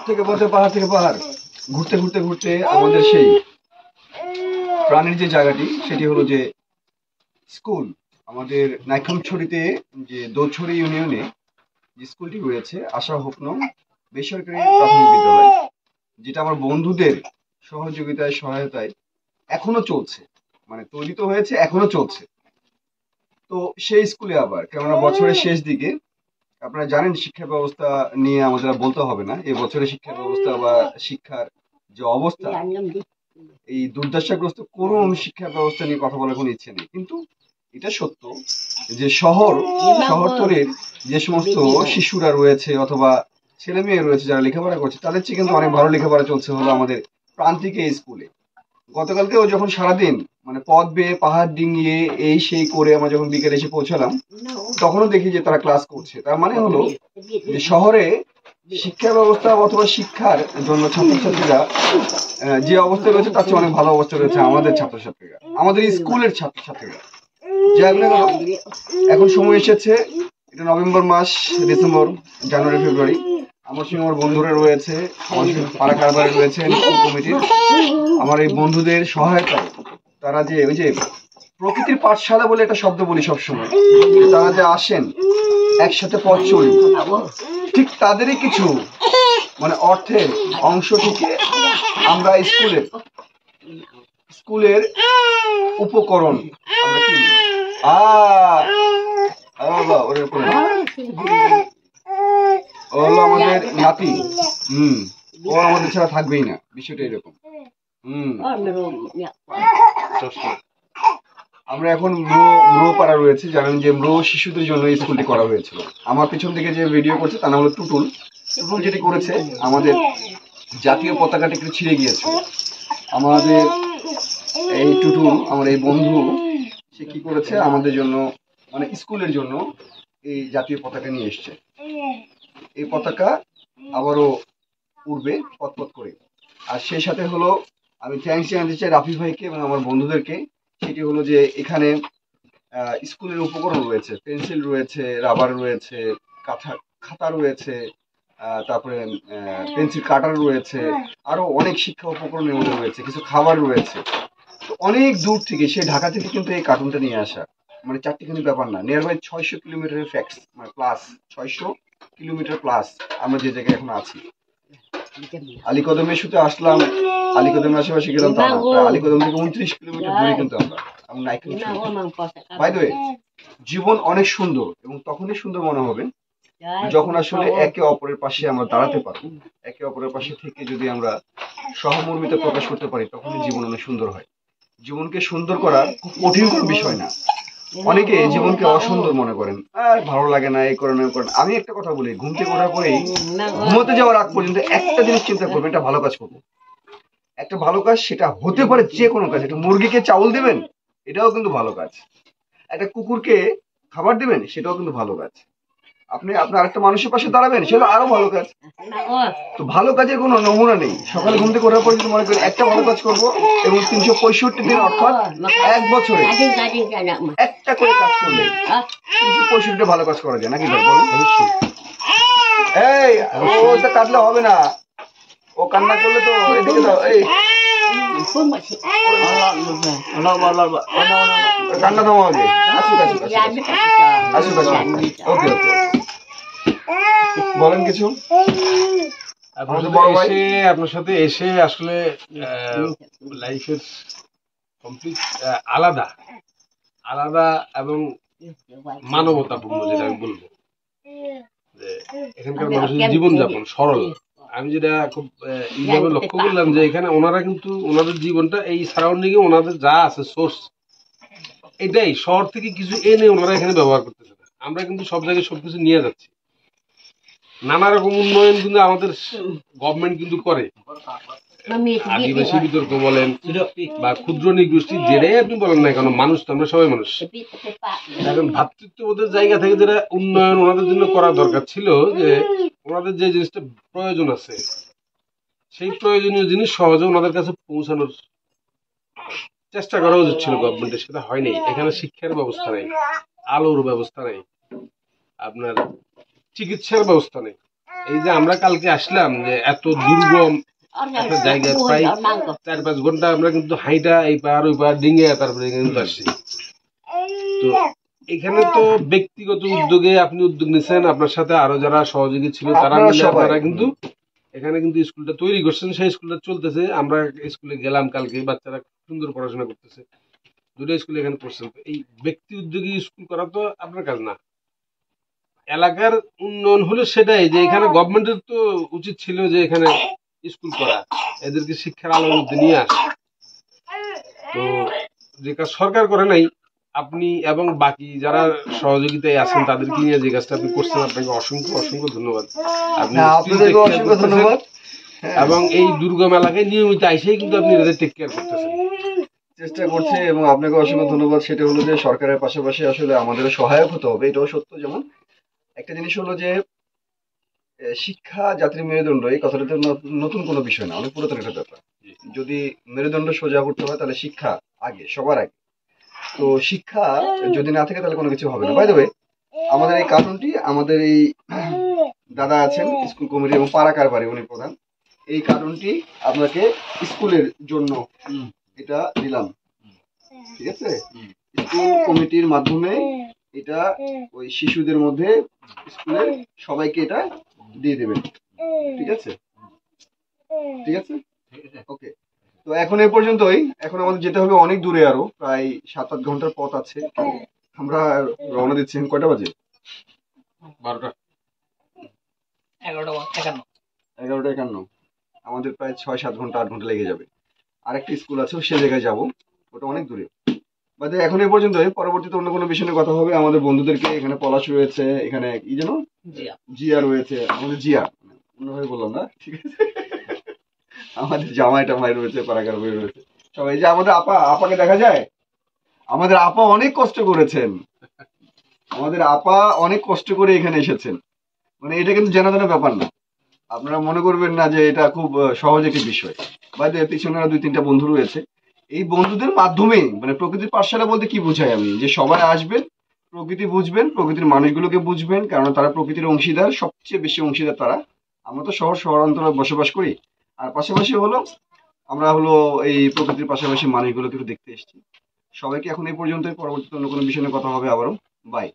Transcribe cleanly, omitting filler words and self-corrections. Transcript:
থেকে পথে, পাহাড় থেকে পাহাড়, ঘুরতে ঘুরতে ঘুরতে আমাদের সেই প্রাণের যে জায়গাটি সেটি হলো যে স্কুল। আমাদের নাইক্ষ্যংছড়িতে যে দোছড়ি ইউনিয়নে যে স্কুলটি রয়েছে আশা হোপনম বেসরকারি প্রাথমিক বিদ্যালয়, যেটা আমার বন্ধুদের সহযোগিতায় সহায়তায় এখনো চলছে, মানে তৈরি তো হয়েছে, এখনো চলছে। তো সেই স্কুলে আবার কেননা বছরের শেষ দিকে আপনারা জানেন শিক্ষা ব্যবস্থা নিয়ে আমাদের আর বলতে হবে না, এই বছরের শিক্ষা ব্যবস্থা বা শিক্ষার যে অবস্থা, এই দুর্দশাগ্রস্ত করুণ শিক্ষা ব্যবস্থা নিয়ে কথা বলার কোনো ইচ্ছে নেই। কিন্তু এটা সত্য যে শহরতলির যে সমস্ত শিশুরা রয়েছে অথবা ছেলে মেয়ে রয়েছে যারা লেখাপড়া করছে, তাদের চেয়ে কিন্তু অনেক ভালো লেখাপড়া চলছে হলো আমাদের প্রান্তিকে এই স্কুলে। গতকালকেও যখন সারাদিন মানে পথ বেয়ে পাহাড় ডিঙিয়ে এই সেই করে আমরা যখন বিকেলে এসে পৌঁছালাম, তখনও দেখি যে তারা ক্লাস করছে। তার মানে হলো যে শহরে শিক্ষা ব্যবস্থা অথবা শিক্ষার জন্য ছাত্রছাত্রীরা যে অবস্থা রয়েছে তার চেয়ে অনেক ভালো অবস্থা রয়েছে আমাদের ছাত্রছাত্রীরা, আমাদের স্কুলের ছাত্রছাত্রীরা। যাই হোক না কেন, এখন সময় এসেছে, এটা নভেম্বর মাস, ডিসেম্বর, জানুয়ারি, ফেব্রুয়ারি, আমার সঙ্গে আমার বন্ধুরা রয়েছে, আমার সঙ্গে পাড়া কারবারে রয়েছেন স্কুল কমিটির, আমার এই বন্ধুদের সহায়তায় তারা যে ওই যে প্রকৃতির পাঠশালা বলে একটা শব্দ বলি সবসময়, তারা যে আসেন একসাথে পথ চলি, ঠিক তাদেরই কিছু মানে অর্থের অংশ থেকে আমরা স্কুলের উপকরণ আমরা কিনি। ও হলো আমাদের নাতি, ও আমাদের ছাড়া থাকবেই না, বিষয়টা এরকম। আমরা এখন পাড়া রয়েছে, জানেন যে শিশুদের জন্য এই স্কুলটি করা হয়েছিল। আমার পিছন থেকে যে ভিডিও করছে তার নাম হলো টুটুল। টুটুল যেটি করেছে, আমাদের জাতীয় পতাকাটি একটু ছিঁড়ে গিয়েছিল। আমাদের এই টুটুল, আমার এই বন্ধু, সে কি করেছে আমাদের জন্য মানে স্কুলের জন্য এই জাতীয় পতাকা নিয়ে এসছে। এই পতাকা আবারও উড়বে পথ করে। আর সেই সাথে হলো আমি থ্যাঙ্কস জানাতে চাই রাফি ভাইকে এবং আমার বন্ধুদেরকে। সেটি হলো যে এখানে স্কুলের উপকরণ রয়েছে, পেন্সিল রয়েছে, রাবার রয়েছে, খাতা রয়েছে, তারপরে পেন্সিল কাটার রয়েছে, আরো অনেক শিক্ষা উপকরণের মধ্যে রয়েছে, কিছু খাবার রয়েছে। তো অনেক দূর থেকে, সে ঢাকা থেকে কিন্তু এই কার্টুনটা নিয়ে আসা, মানে চারটিখানি ব্যাপার না, নিয়ার বাই 600 কিলোমিটারের ফ্যাক্স, মানে প্লাস 600 কিলোমিটার প্লাস আমরা যে জায়গায় এখন আছি। আলীকদমে শুতে আসলাম, আলীকদমের আশেপাশে গেলাম, তা আলীকদম থেকে 29 কিলোমিটার দূরে কিন্তু আমরা বাই দ্য ওয়ে। জীবন অনেক সুন্দর এবং তখনই সুন্দর মনে হবে যখন আসলে একে অপরের পাশে আমরা দাঁড়াতে পারবো, একে অপরের পাশে থেকে যদি আমরা সহমর্মিতা প্রকাশ করতে পারি, তখনই জীবন অনেক সুন্দর হয়। জীবনকে সুন্দর করা খুব কঠিন কোনো বিষয় না। অনেকে জীবনকে অসুন্দর মনে করেন, ভালো লাগে না, এই করেন ওই করেন। আমি একটা কথা বলি, ঘুম থেকে ওঠার পরেই ঘুমোতে যাওয়ার আগ পর্যন্ত একটা জিনিস চিন্তা করবেন, একটা ভালো কাজ করবো। একটা ভালো কাজ, সেটা হতে পারে যে কোনো কাজ। একটা মুরগিকে চাউল দিবেন, এটাও কিন্তু ভালো কাজ। একটা কুকুরকে খাবার দিবেন, সেটাও কিন্তু ভালো কাজ। আপনি আপনার আরেকটা মানুষের পাশে দাঁড়াবেন, সেটা আরো ভালো কাজ। তো ভালো কাজের কোনো নমুনা নেই। সকালে ঘুম থেকে ওঠার পর যদি মনে করেন একটা ভালো কাজ করবো, এবং 365 দিন অর্থাৎ এক বছরে একটা করে কাজ করলে 365টা ভালো কাজ করা যায় নাকি? এই ওটা কাটলে হবে না, ও কান্না করলে তো এদিকে দাও, এই কান্না থামো আগে, আসুক আসুক আসুক আসুক। ওকে ওকে, বলেন কিছু। আপনার সাথে এসে আসলে লাইফের কমপ্লিট আলাদা এবং মানবতাপূর্ণ, যেটা আমি বলবো যে এখানকার মানুষের জীবনযাপন সরল। আমি যেটা খুব এইভাবে লক্ষ্য করলাম যে এখানে ওনারা কিন্তু ওনাদের জীবনটা এই সারাউন্ডিং এ ওনাদের যা আছে সোর্স, এটাই শহর থেকে কিছু এনে ওনারা এখানে ব্যবহার করতেছে না। আমরা কিন্তু সব জায়গায় সবকিছু নিয়ে যাচ্ছি। নানা রকম উন্নয়ন কিন্তু আমাদের গভর্নমেন্ট কিন্তু করে। আদিবাসী বিতর্ক বলেন বা ক্ষুদ্র নিগোষ্ঠী, যেটাই আপনি বলেন না কেন, মানুষ তো আমরা সবাই মানুষ। এখন ভ্রাতৃত্ববোধের জায়গা থেকে যেটা উন্নয়ন ওনাদের জন্য করা দরকার ছিল, যে ওনাদের যে জিনিসটা প্রয়োজন আছে, সেই প্রয়োজনীয় জিনিস সহজে ওনাদের কাছে পৌঁছানোর চেষ্টা করা উচিত ছিল গভর্নমেন্টের। সেটা হয়নি। এখানে শিক্ষার ব্যবস্থা নেই, আলোর ব্যবস্থা নেই, আপনার চিকিৎসার ব্যবস্থা নেই, এই যে আমরা কালকে আসলাম যে এত দুর্গম একটা জায়গায় প্রায় 4-5 ঘন্টা আমরা কিন্তু হাইটা এই পার ওই পার ডিঙে তারপরে এখানে কিন্তু আসছি। তো এখানে তো ব্যক্তিগত উদ্যোগে আপনি উদ্যোগ নিচ্ছেন, আপনার সাথে আরো যারা সহযোগী ছিল তারা আপনারা মিলে সবাই। আপনারা কিন্তু এখানে কিন্তু স্কুলটা তৈরি করছেন, সেই স্কুলটা চলতেছে। আমরা স্কুলে গেলাম কালকে, বাচ্চারা খুব সুন্দর পড়াশোনা করতেছে, দুটো স্কুল এখানে পড়ছেন। তো এই ব্যক্তি উদ্যোগী স্কুল করা তো আপনার কাজ না, এলাকার উন্নয়ন হলো সেটাই যে এখানে গভর্নমেন্টের তো উচিত ছিল যে এখানে স্কুল করা, এদেরকে শিক্ষার আলোর মধ্যে নিয়ে আসা। তো যে কাজ সরকার করে নাই, আপনি এবং বাকি যারা সহযোগিতায় আছেন তাদেরকে নিয়ে যে কাজটা আপনি করছেন, আপনাকে অসংখ্য অসংখ্য ধন্যবাদ। আপনি না, আপনাদেরকে অসংখ্য ধন্যবাদ। এবং এই দুর্গম এলাকায় নিয়মিত আইসেই কিন্তু আপনি এদের টেক কেয়ার করতেছেন, চেষ্টা করছে, এবং আপনাকে অসংখ্য ধন্যবাদ। সেটা হলো যে সরকারের পাশাপাশি আসলে আমাদের সহায়ক হতে হবে, এটাও সত্য। যেমন একটা জিনিস হলো যে শিক্ষা জাতির মেরুদণ্ড, এই কথাটা তো নতুন কোনো বিষয় না, অনেক পুরাতন একটা ব্যাপার। যদি মেরুদণ্ড সোজা করতে হয় তাহলে শিক্ষা আগে, সবার আগে। তো শিক্ষা যদি না থাকে তাহলে কোনো কিছু হবে না। বাই দ্য ওয়ে, আমাদের এই কার্টুনটি আমাদের এই দাদা আছেন স্কুল কমিটি এবং পাড়া কারবারি, উনি প্রধান। এই কার্টুনটি আপনাকে স্কুলের জন্য এটা দিলাম, ঠিক আছে? স্কুল কমিটির মাধ্যমে এটা ওই শিশুদের মধ্যে স্কুলের সবাইকে এটা দিয়ে দেবেন, ঠিক আছে? ঠিক আছে, ওকে। তো এখন এই পর্যন্তই। এখন আমাদের যেতে হবে অনেক দূরে, আরো প্রায় 7-8 ঘন্টার পথ আছে। আমরা রওনা দিচ্ছি। কয়টা বাজে? 12টা 11:51। আমাদের প্রায় 6-7 ঘন্টা 8 ঘন্টা লেগে যাবে। আরেকটা স্কুল আছে, সে জায়গায় যাবো, ওটা অনেক দূরে। বাট এখন এই পর্যন্তই। পরবর্তীতে অন্য কোনো বিষয় নিয়ে কথা হবে। আমাদের বন্ধুদেরকে, এখানে পলাশ রয়েছে, এখানে কি যেন জিয়া রয়েছে, আমাদের জিয়া অন্যভাবে বললাম না, ঠিক আছে? আমাদের জামাই টামাই রয়েছে, পারাকার বই রয়েছে, সবাই। যে আমাদের আপাকে দেখা যায়, আমাদের আপা অনেক কষ্ট করেছেন, আমাদের আপা অনেক কষ্ট করে এখানে এসেছেন। মানে এটা কিন্তু জানা জানা ব্যাপার না, আপনারা মনে করবেন না যে এটা খুব সহজ একটি বিষয়। বাইরে পিছনে 2-3টা বন্ধু রয়েছে। এই বন্ধুদের মাধ্যমে মানে প্রকৃতির পাঠশালা বলতে কি বোঝায় আমি, যে সবাই আসবেন, প্রকৃতি বুঝবেন, প্রকৃতির মানুষগুলোকে বুঝবেন, কারণ তারা প্রকৃতির অংশীদার, সবচেয়ে বেশি অংশীদার তারা। আমরা তো শহরাঞ্চলে বসবাস করি, আর পাশাপাশি হলো আমরা হলো এই প্রকৃতির পাশাপাশি মানুষগুলোকে একটু দেখতে এসেছি। সবাইকে এখন এই পর্যন্তই। পরবর্তীতে অন্য কোনো বিষয় নিয়ে কথা হবে আবারও। বাই।